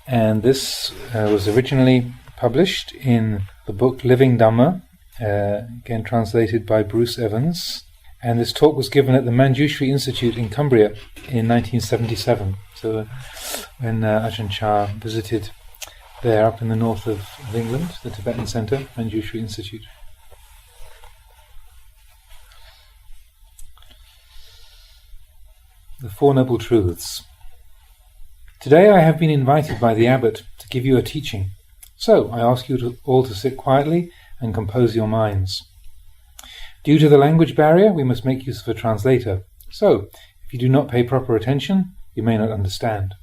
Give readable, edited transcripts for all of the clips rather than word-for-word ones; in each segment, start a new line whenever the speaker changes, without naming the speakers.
And this was originally published in the book Living Dhamma, again translated by Bruce Evans. And this talk was given at the Manjushri Institute in Cumbria in 1977. So when Ajahn Chah visited there up in the north of England, the Tibetan Centre, Manjushri Institute. The Four Noble Truths. Today I have been invited by the abbot to give you a teaching. So I ask you all to sit quietly and compose your minds. Due to the language barrier, we must make use of a translator. So, if you do not pay proper attention, you may not understand.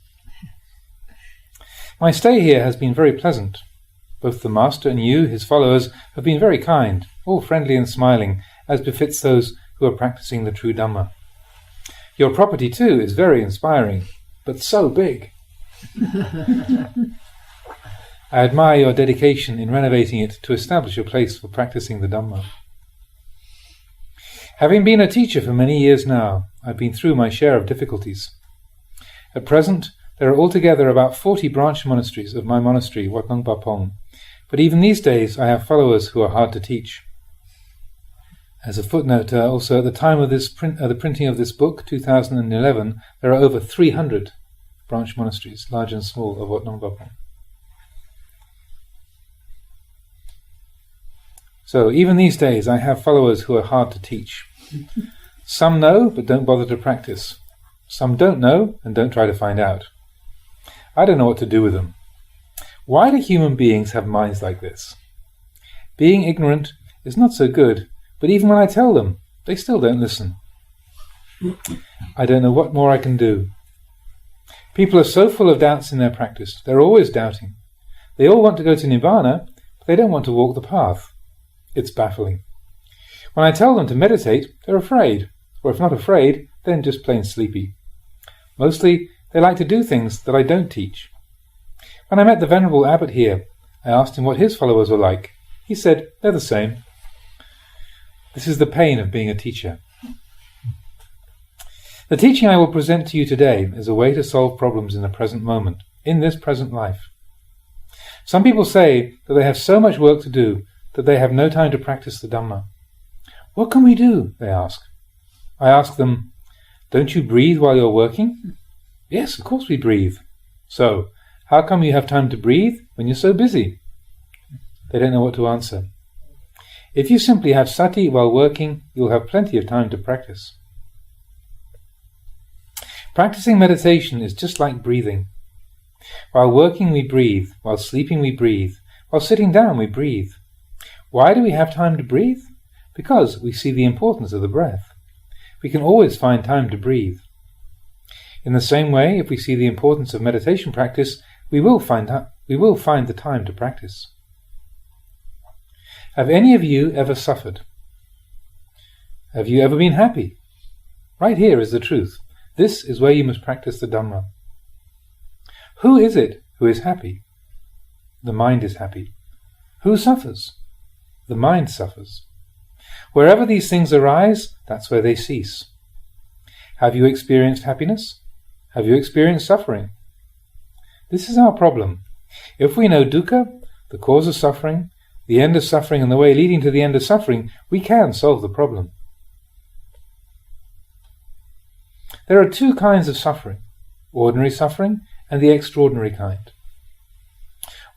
My stay here has been very pleasant. Both the Master and you, his followers, have been very kind, all friendly and smiling, as befits those who are practicing the true Dhamma. Your property, too, is very inspiring, but so big. I admire your dedication in renovating it to establish a place for practicing the Dhamma. Having been a teacher for many years now, I've been through my share of difficulties. At present, there are altogether about 40 branch monasteries of my monastery, Wat Nong Pa Pong, but even these days I have followers who are hard to teach. As a footnote, also at the time of the printing of this book, 2011, there are over 300 branch monasteries, large and small, of Wat Nong Pa Pong. So even these days I have followers who are hard to teach. Some know but don't bother to practice. Some don't know and don't try to find out. I don't know what to do with them. Why do human beings have minds like this? Being ignorant is not so good, but even when I tell them, they still don't listen. I don't know what more I can do. People are so full of doubts in their practice. They're always doubting. They all want to go to Nibbana, but they don't want to walk the path. It's baffling. When I tell them to meditate, they're afraid, or if not afraid, then just plain sleepy. Mostly, they like to do things that I don't teach. When I met the Venerable Abbot here, I asked him what his followers were like. He said, they're the same. This is the pain of being a teacher. The teaching I will present to you today is a way to solve problems in the present moment, in this present life. Some people say that they have so much work to do that they have no time to practice the Dhamma. What can we do? They ask. I ask them, don't you breathe while you're working? Yes, of course we breathe. So, how come you have time to breathe when you're so busy? They don't know what to answer. If you simply have sati while working, you'll have plenty of time to practice. Practicing meditation is just like breathing. While working we breathe, while sleeping we breathe, while sitting down we breathe. Why do we have time to breathe? Because we see the importance of the breath. We can always find time to breathe. In the same way, if we see the importance of meditation practice, we will find the time to practice. Have any of you ever suffered? Have you ever been happy? Right here is the truth. This is where you must practice the Dhamma. Who is it who is happy? The mind is happy. Who suffers? The mind suffers. Wherever these things arise, that's where they cease. Have you experienced happiness? Have you experienced suffering? This is our problem. If we know dukkha, the cause of suffering, the end of suffering and the way leading to the end of suffering, we can solve the problem. There are two kinds of suffering, ordinary suffering and the extraordinary kind.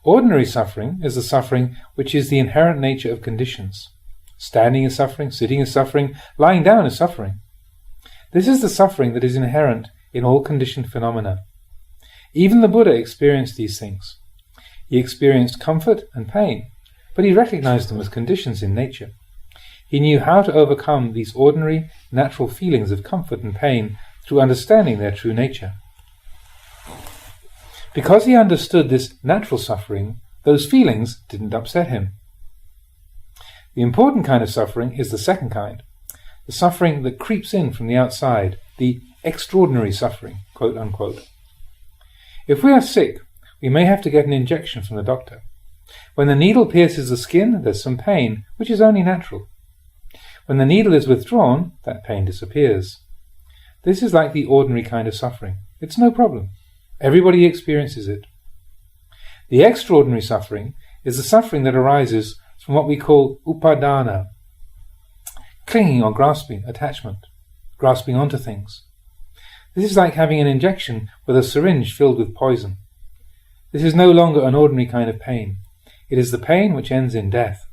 Ordinary suffering is the suffering which is the inherent nature of conditions. Standing is suffering, sitting is suffering, lying down is suffering. This is the suffering that is inherent in all conditioned phenomena. Even the Buddha experienced these things. He experienced comfort and pain, but he recognized them as conditions in nature. He knew how to overcome these ordinary, natural feelings of comfort and pain through understanding their true nature. Because he understood this natural suffering, those feelings didn't upset him. The important kind of suffering is the second kind, the suffering that creeps in from the outside, the extraordinary suffering, quote unquote. If we are sick, we may have to get an injection from the doctor. When the needle pierces the skin, there's some pain, which is only natural. When the needle is withdrawn, that pain disappears. This is like the ordinary kind of suffering. It's no problem. Everybody experiences it. The extraordinary suffering is the suffering that arises from what we call upadana, clinging or grasping, attachment, grasping onto things. This is like having an injection with a syringe filled with poison. This is no longer an ordinary kind of pain. It is the pain which ends in death.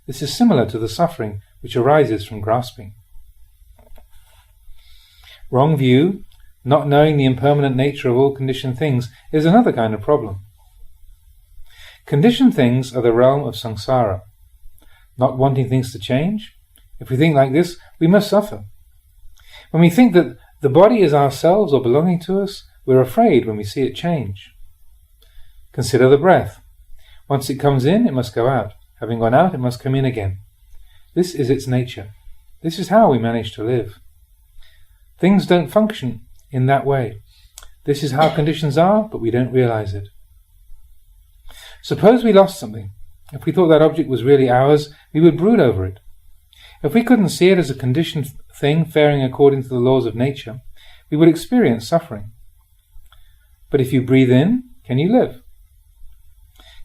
This is similar to the suffering which arises from grasping. Wrong view, not knowing the impermanent nature of all conditioned things, is another kind of problem. Conditioned things are the realm of samsara. Not wanting things to change, if we think like this, we must suffer. When we think that the body is ourselves or belonging to us, we're afraid when we see it change. Consider the breath. Once it comes in, it must go out. Having gone out, it must come in again. This is its nature. This is how we manage to live. Things don't function in that way. This is how conditions are, but we don't realize it. Suppose we lost something. If we thought that object was really ours, we would brood over it. If we couldn't see it as a conditioned thing faring according to the laws of nature, we would experience suffering. But if you breathe in, can you live?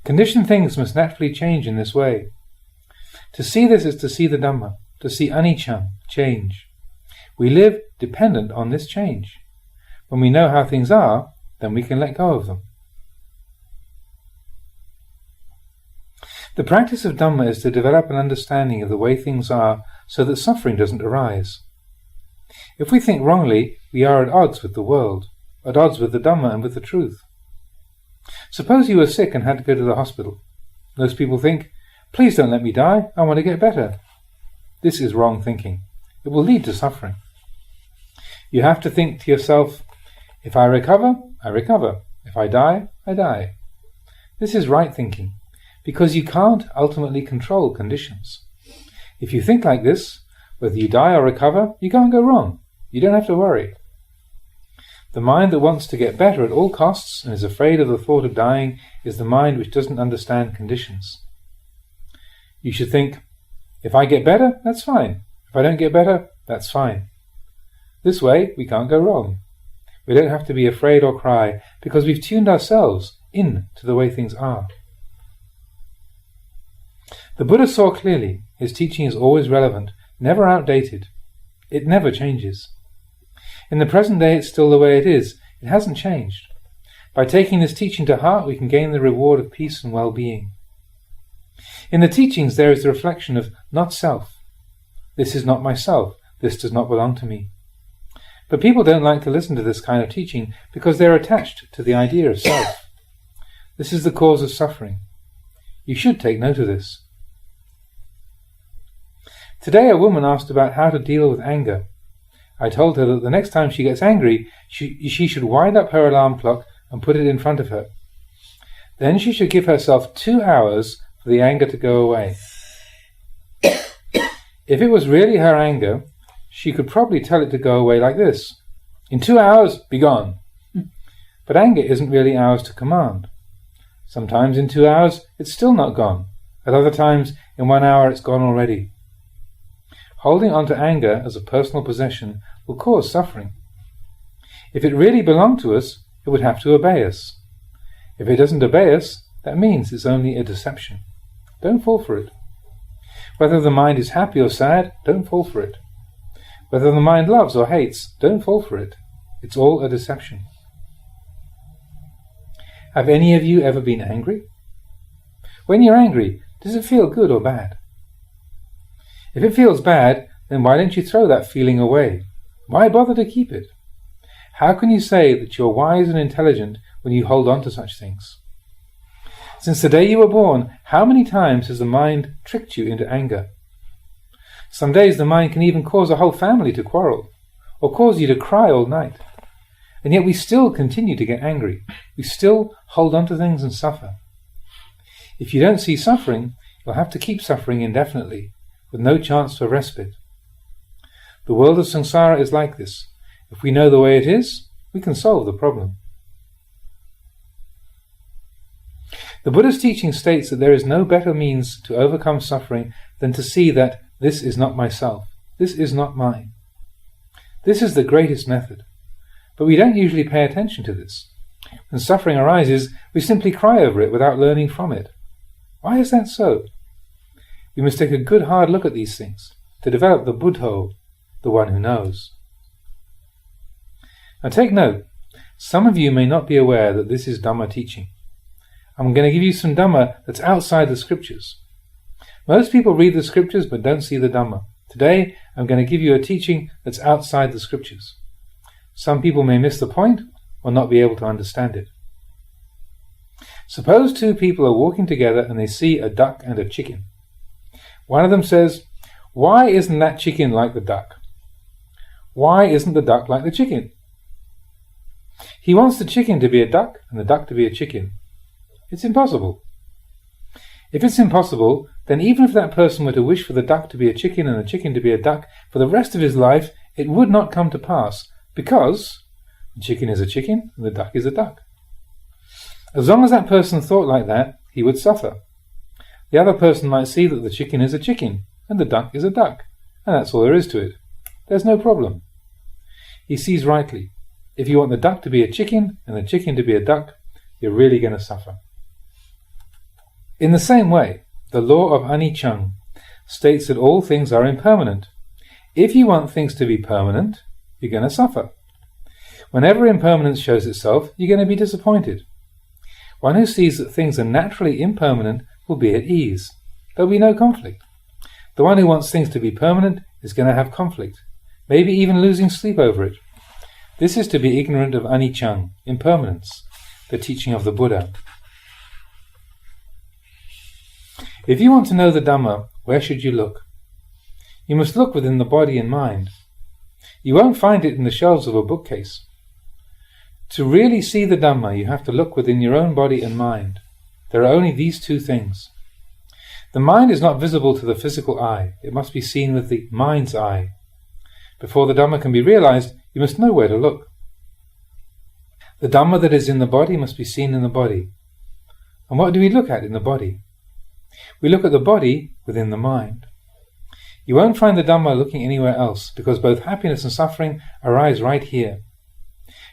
Conditioned things must naturally change in this way. To see this is to see the Dhamma, to see anicca, change. We live dependent on this change. When we know how things are, then we can let go of them. The practice of Dhamma is to develop an understanding of the way things are so that suffering doesn't arise. If we think wrongly, we are at odds with the world, at odds with the Dhamma and with the truth. Suppose you were sick and had to go to the hospital. Most people think, please don't let me die, I want to get better. This is wrong thinking. It will lead to suffering. You have to think to yourself, if I recover, I recover. If I die, I die. This is right thinking, because you can't ultimately control conditions. If you think like this, whether you die or recover, you can't go wrong. You don't have to worry. The mind that wants to get better at all costs and is afraid of the thought of dying is the mind which doesn't understand conditions. You should think, if I get better, that's fine. If I don't get better, that's fine. This way, we can't go wrong. We don't have to be afraid or cry, because we've tuned ourselves in to the way things are. The Buddha saw clearly his teaching is always relevant, never outdated. It never changes. In the present day, it's still the way it is. It hasn't changed. By taking this teaching to heart, we can gain the reward of peace and well-being. In the teachings, there is the reflection of not self. This is not myself. This does not belong to me. But people don't like to listen to this kind of teaching because they're attached to the idea of self. This is the cause of suffering. You should take note of this. Today a woman asked about how to deal with anger. I told her that the next time she gets angry, she should wind up her alarm clock and put it in front of her. Then she should give herself 2 hours for the anger to go away. If it was really her anger, she could probably tell it to go away like this. In 2 hours, be gone. But anger isn't really ours to command. Sometimes in 2 hours, it's still not gone. At other times, in 1 hour, it's gone already. Holding on to anger as a personal possession will cause suffering. If it really belonged to us, it would have to obey us. If it doesn't obey us, that means it's only a deception. Don't fall for it. Whether the mind is happy or sad, don't fall for it. Whether the mind loves or hates, don't fall for it. It's all a deception. Have any of you ever been angry? When you're angry, does it feel good or bad? If it feels bad, then why don't you throw that feeling away? Why bother to keep it? How can you say that you're wise and intelligent when you hold on to such things? Since the day you were born, how many times has the mind tricked you into anger? Some days the mind can even cause a whole family to quarrel, or cause you to cry all night. And yet we still continue to get angry. We still hold on to things and suffer. If you don't see suffering, you'll have to keep suffering indefinitely, with no chance for respite. The world of samsara is like this. If we know the way it is, we can solve the problem. The Buddha's teaching states that there is no better means to overcome suffering than to see that this is not myself, this is not mine. This is the greatest method, but we don't usually pay attention to this. When suffering arises, we simply cry over it without learning from it. Why is that so? We must take a good hard look at these things to develop the Buddho, the one who knows. Now take note, some of you may not be aware that this is Dhamma teaching. I'm going to give you some Dhamma that's outside the scriptures. Most people read the scriptures but don't see the Dhamma. Today I'm going to give you a teaching that's outside the scriptures. Some people may miss the point or not be able to understand it. Suppose two people are walking together and they see a duck and a chicken. One of them says, "Why isn't that chicken like the duck? Why isn't the duck like the chicken?" He wants the chicken to be a duck and the duck to be a chicken. It's impossible. If it's impossible, then even if that person were to wish for the duck to be a chicken and the chicken to be a duck, for the rest of his life it would not come to pass, because the chicken is a chicken and the duck is a duck. As long as that person thought like that, he would suffer. The other person might see that the chicken is a chicken and the duck is a duck, and that's all there is to it. There's no problem. He sees rightly. If you want the duck to be a chicken and the chicken to be a duck, you're really going to suffer. In the same way, the law of anicca states that all things are impermanent. If you want things to be permanent, you're going to suffer. Whenever impermanence shows itself, you're going to be disappointed. One who sees that things are naturally impermanent will be at ease. There'll be no conflict. The one who wants things to be permanent is going to have conflict, maybe even losing sleep over it. This is to be ignorant of anicca, impermanence, the teaching of the Buddha. If you want to know the Dhamma, where should you look? You must look within the body and mind. You won't find it in the shelves of a bookcase. To really see the Dhamma, you have to look within your own body and mind. There are only these two things. The mind is not visible to the physical eye. It must be seen with the mind's eye. Before the Dhamma can be realized, you must know where to look. The Dhamma that is in the body must be seen in the body. And what do we look at in the body? We look at the body within the mind. You won't find the Dhamma looking anywhere else, because both happiness and suffering arise right here.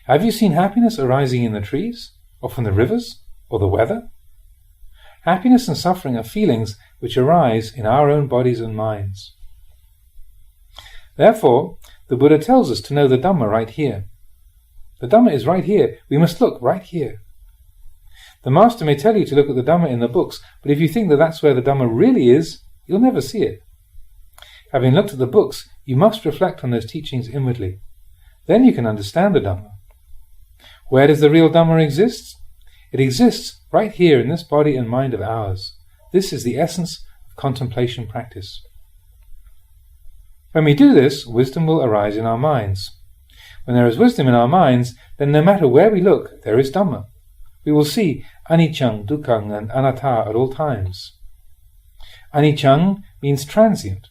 Have you seen happiness arising in the trees, or from the rivers, or the weather? Happiness and suffering are feelings which arise in our own bodies and minds. Therefore, the Buddha tells us to know the Dhamma right here. The Dhamma is right here. We must look right here. The Master may tell you to look at the Dhamma in the books, but if you think that that's where the Dhamma really is, you'll never see it. Having looked at the books, you must reflect on those teachings inwardly. Then you can understand the Dhamma. Where does the real Dhamma exist? It exists right here in this body and mind of ours. This is the essence of contemplation practice. When we do this, wisdom will arise in our minds. When there is wisdom in our minds, then no matter where we look, there is Dhamma. We will see anicca, dukkha, and anatta at all times. Anicca means transient.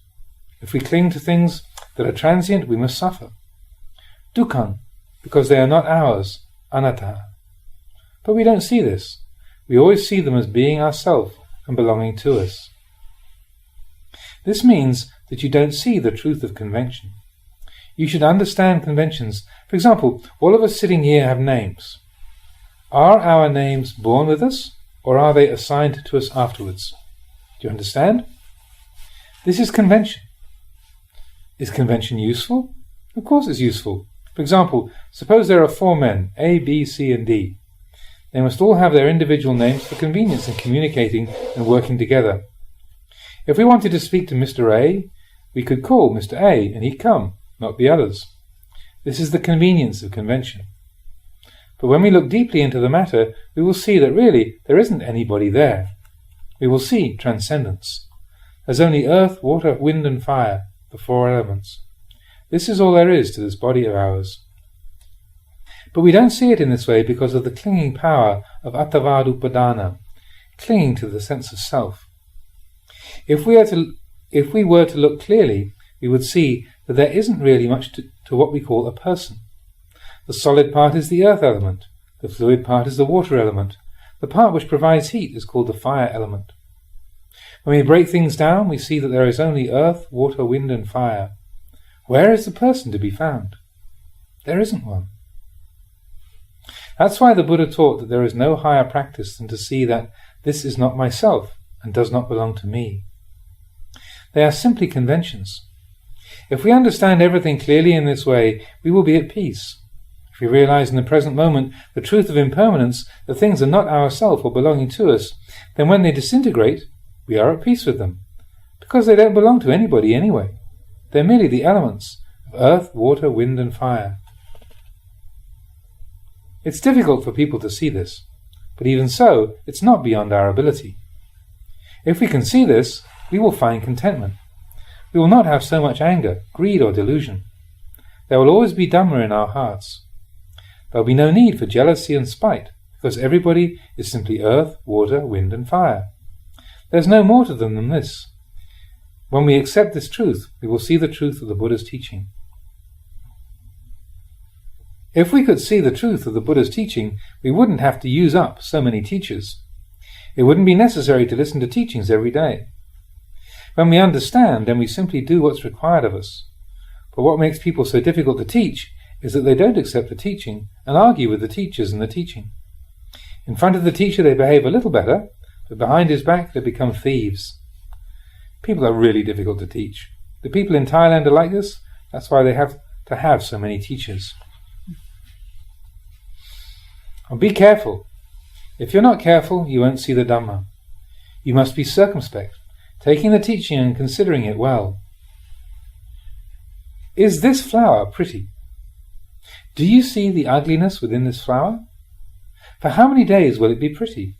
If we cling to things that are transient, we must suffer. Dukkha, because they are not ours, anatta. But we don't see this. We always see them as being ourself and belonging to us. This means that you don't see the truth of convention. You should understand conventions. For example, all of us sitting here have names. Are our names born with us, or are they assigned to us afterwards? Do you understand? This is convention. Is convention useful? Of course it's useful. For example, suppose there are 4 men, A, B, C, and D. They must all have their individual names for convenience in communicating and working together. If we wanted to speak to Mr. A, we could call Mr. A and he'd come, not the others. This is the convenience of convention. But when we look deeply into the matter, we will see that really there isn't anybody there. We will see transcendence. There's only earth, water, wind and fire, the 4 elements. This is all there is to this body of ours. But we don't see it in this way because of the clinging power of attavad upadana, clinging to the sense of self. If we were to look clearly, we would see that there isn't really much to what we call a person. The solid part is the earth element, the fluid part is the water element, the part which provides heat is called the fire element. When we break things down, we see that there is only earth, water, wind and fire. Where is the person to be found? There isn't one. That's why the Buddha taught that there is no higher practice than to see that this is not myself and does not belong to me. They are simply conventions. If we understand everything clearly in this way, we will be at peace. If we realize in the present moment the truth of impermanence, that things are not ourself or belonging to us, then when they disintegrate, we are at peace with them, because they don't belong to anybody anyway. They're merely the elements of earth, water, wind and fire. It's difficult for people to see this, but even so, it's not beyond our ability. If we can see this, we will find contentment. We will not have so much anger, greed or delusion. There will always be Dhamma in our hearts. There will be no need for jealousy and spite, because everybody is simply earth, water, wind and fire. There's no more to them than this. When we accept this truth, we will see the truth of the Buddha's teaching. If we could see the truth of the Buddha's teaching, we wouldn't have to use up so many teachers. It wouldn't be necessary to listen to teachings every day. When we understand, then we simply do what's required of us. But what makes people so difficult to teach is that they don't accept the teaching and argue with the teachers and the teaching. In front of the teacher they behave a little better, but behind his back they become thieves. People are really difficult to teach. The people in Thailand are like this. That's why they have to have so many teachers. And be careful. If you're not careful, you won't see the Dhamma. You must be circumspect, taking the teaching and considering it well. Is this flower pretty? Do you see the ugliness within this flower? For how many days will it be pretty?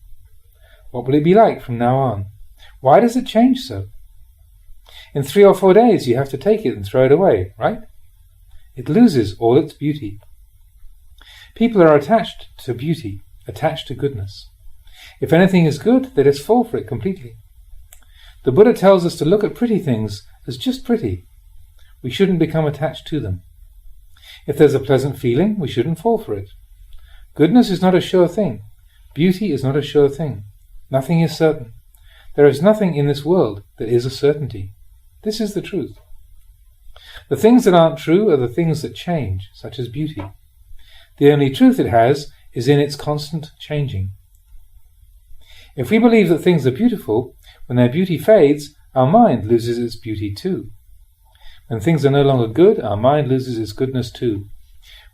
What will it be like from now on? Why does it change so? In 3 or 4 days you have to take it and throw it away, right? It loses all its beauty. People are attached to beauty, attached to goodness. If anything is good, they just fall for it completely. The Buddha tells us to look at pretty things as just pretty. We shouldn't become attached to them. If there's a pleasant feeling, we shouldn't fall for it. Goodness is not a sure thing. Beauty is not a sure thing. Nothing is certain. There is nothing in this world that is a certainty. This is the truth. The things that aren't true are the things that change, such as beauty. The only truth it has is in its constant changing. If we believe that things are beautiful, when their beauty fades, our mind loses its beauty too. When things are no longer good, our mind loses its goodness too.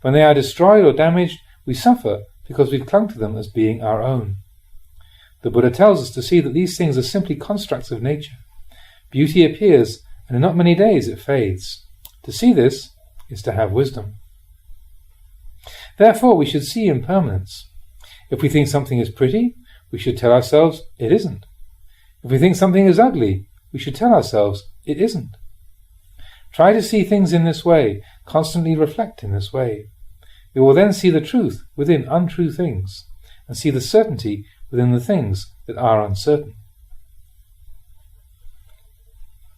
When they are destroyed or damaged, we suffer because we've clung to them as being our own. The Buddha tells us to see that these things are simply constructs of nature. Beauty appears, and in not many days it fades. To see this is to have wisdom. Therefore, we should see impermanence. If we think something is pretty, we should tell ourselves it isn't. If we think something is ugly, we should tell ourselves it isn't. Try to see things in this way, constantly reflect in this way. We will then see the truth within untrue things, and see the certainty within the things that are uncertain.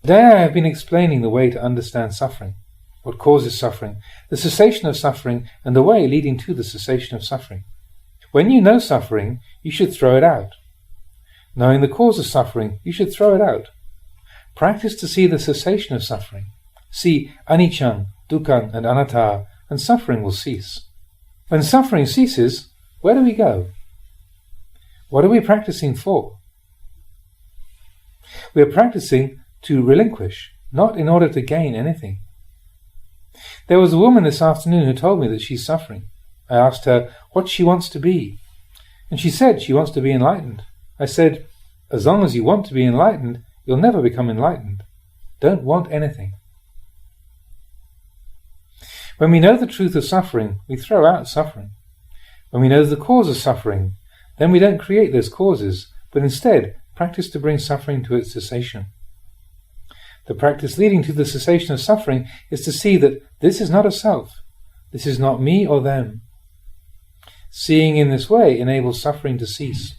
Today I have been explaining the way to understand suffering, what causes suffering, the cessation of suffering, and the way leading to the cessation of suffering. When you know suffering, you should throw it out. Knowing the cause of suffering, you should throw it out. Practice to see the cessation of suffering. See anicca, dukkha and anatta, and suffering will cease. When suffering ceases, where do we go? What are we practicing for? We are practicing to relinquish, not in order to gain anything. There was a woman this afternoon who told me that she's suffering. I asked her what she wants to be, and she said she wants to be enlightened. I said, as long as you want to be enlightened, you'll never become enlightened. Don't want anything. When we know the truth of suffering, we throw out suffering. When we know the cause of suffering, then we don't create those causes, but instead practice to bring suffering to its cessation. The practice leading to the cessation of suffering is to see that this is not a self. This is not me or them. Seeing in this way enables suffering to cease.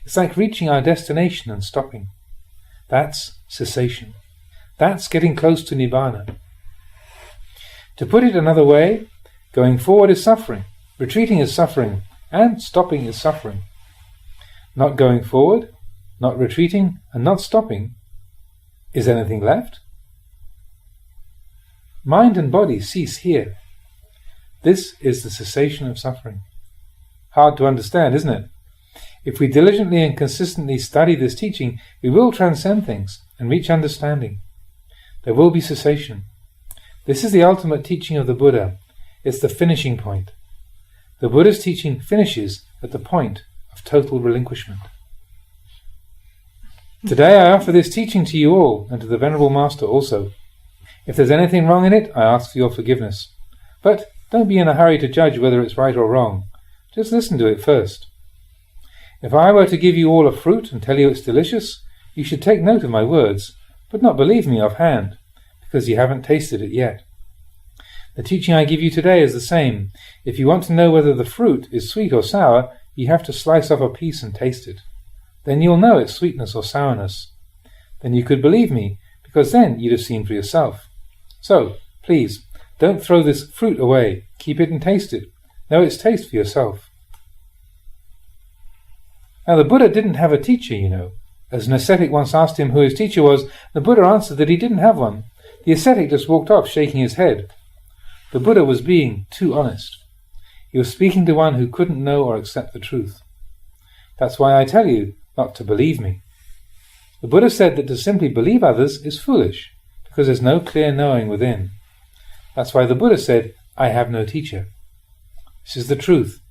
It's like reaching our destination and stopping. That's cessation. That's getting close to Nibbana. To put it another way, going forward is suffering, retreating is suffering, and stopping is suffering. Not going forward, not retreating, and not stopping. Is anything left? Mind and body cease here. This is the cessation of suffering. Hard to understand, isn't it? If we diligently and consistently study this teaching, we will transcend things and reach understanding. There will be cessation. This is the ultimate teaching of the Buddha. It's the finishing point. The Buddha's teaching finishes at the point of total relinquishment. Today I offer this teaching to you all, and to the Venerable Master also. If there's anything wrong in it, I ask for your forgiveness. But don't be in a hurry to judge whether it's right or wrong. Just listen to it first. If I were to give you all a fruit and tell you it's delicious, you should take note of my words, but not believe me offhand, because you haven't tasted it yet. The teaching I give you today is the same. If you want to know whether the fruit is sweet or sour, you have to slice off a piece and taste it. Then you'll know its sweetness or sourness. Then you could believe me, because then you'd have seen for yourself. So, please, don't throw this fruit away. Keep it and taste it. Know its taste for yourself. Now the Buddha didn't have a teacher, you know. As an ascetic once asked him who his teacher was, the Buddha answered that he didn't have one. The ascetic just walked off, shaking his head. The Buddha was being too honest. He was speaking to one who couldn't know or accept the truth. That's why I tell you not to believe me. The Buddha said that to simply believe others is foolish, because there's no clear knowing within. That's why the Buddha said, I have no teacher. This is the truth.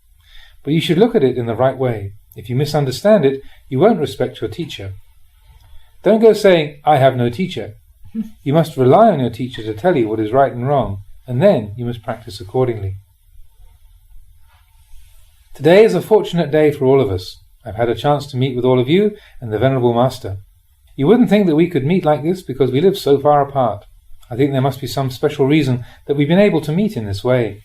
But you should look at it in the right way. If you misunderstand it, you won't respect your teacher. Don't go saying, I have no teacher. You must rely on your teacher to tell you what is right and wrong, and then you must practice accordingly. Today is a fortunate day for all of us. I've had a chance to meet with all of you and the Venerable Master. You wouldn't think that we could meet like this because we live so far apart. I think there must be some special reason that we've been able to meet in this way.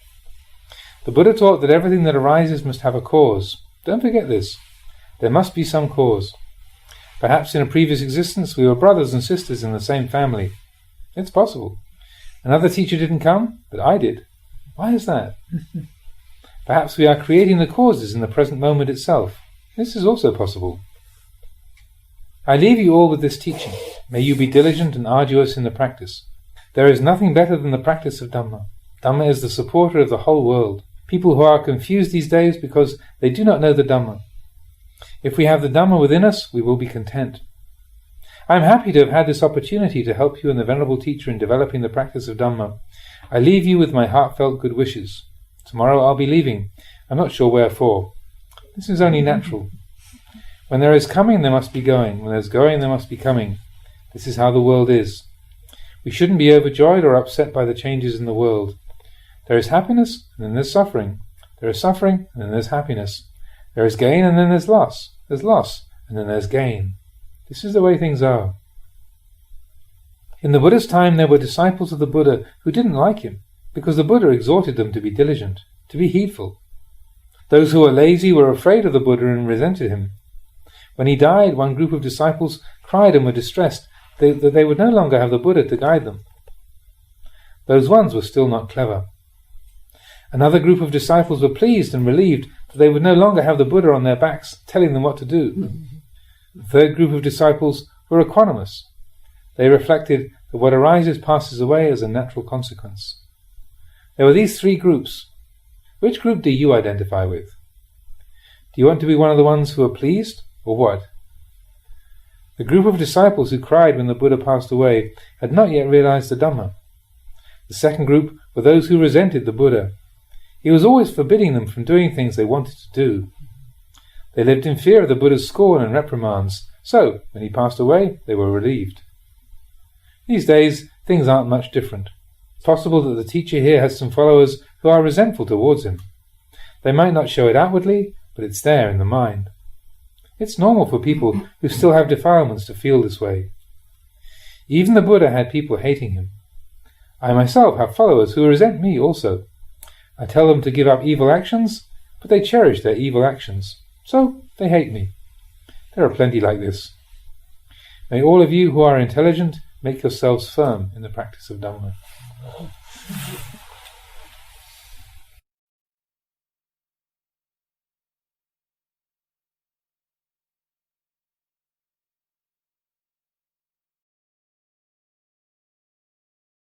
The Buddha taught that everything that arises must have a cause. Don't forget this. There must be some cause. Perhaps in a previous existence we were brothers and sisters in the same family. It's possible. Another teacher didn't come, but I did. Why is that? Perhaps we are creating the causes in the present moment itself. This is also possible. I leave you all with this teaching. May you be diligent and arduous in the practice. There is nothing better than the practice of Dhamma. Dhamma is the supporter of the whole world. People who are confused these days because they do not know the Dhamma. If we have the Dhamma within us, we will be content. I am happy to have had this opportunity to help you and the Venerable Teacher in developing the practice of Dhamma. I leave you with my heartfelt good wishes. Tomorrow I'll be leaving. I'm not sure where for. This is only natural. When there is coming, there must be going. When there is going, there must be coming. This is how the world is. We shouldn't be overjoyed or upset by the changes in the world. There is happiness, and then there's suffering. There is suffering, and then there's happiness. There is gain, and then there's loss. There's loss, and then there's gain. This is the way things are. In the Buddha's time, there were disciples of the Buddha who didn't like him, because the Buddha exhorted them to be diligent, to be heedful. Those who were lazy were afraid of the Buddha and resented him. When he died, one group of disciples cried and were distressed that they would no longer have the Buddha to guide them. Those ones were still not clever. Another group of disciples were pleased and relieved that they would no longer have the Buddha on their backs telling them what to do. The third group of disciples were equanimous. They reflected that what arises passes away as a natural consequence. There were these three groups. Which group do you identify with? Do you want to be one of the ones who are pleased, or what? The group of disciples who cried when the Buddha passed away had not yet realized the Dhamma. The second group were those who resented the Buddha. He was always forbidding them from doing things they wanted to do. They lived in fear of the Buddha's scorn and reprimands, so when he passed away, they were relieved. These days, things aren't much different. It's possible that the teacher here has some followers who are resentful towards him. They might not show it outwardly, but it's there in the mind. It's normal for people who still have defilements to feel this way. Even the Buddha had people hating him. I myself have followers who resent me also. I tell them to give up evil actions, but they cherish their evil actions, so they hate me. There are plenty like this. May all of you who are intelligent make yourselves firm in the practice of Dhamma.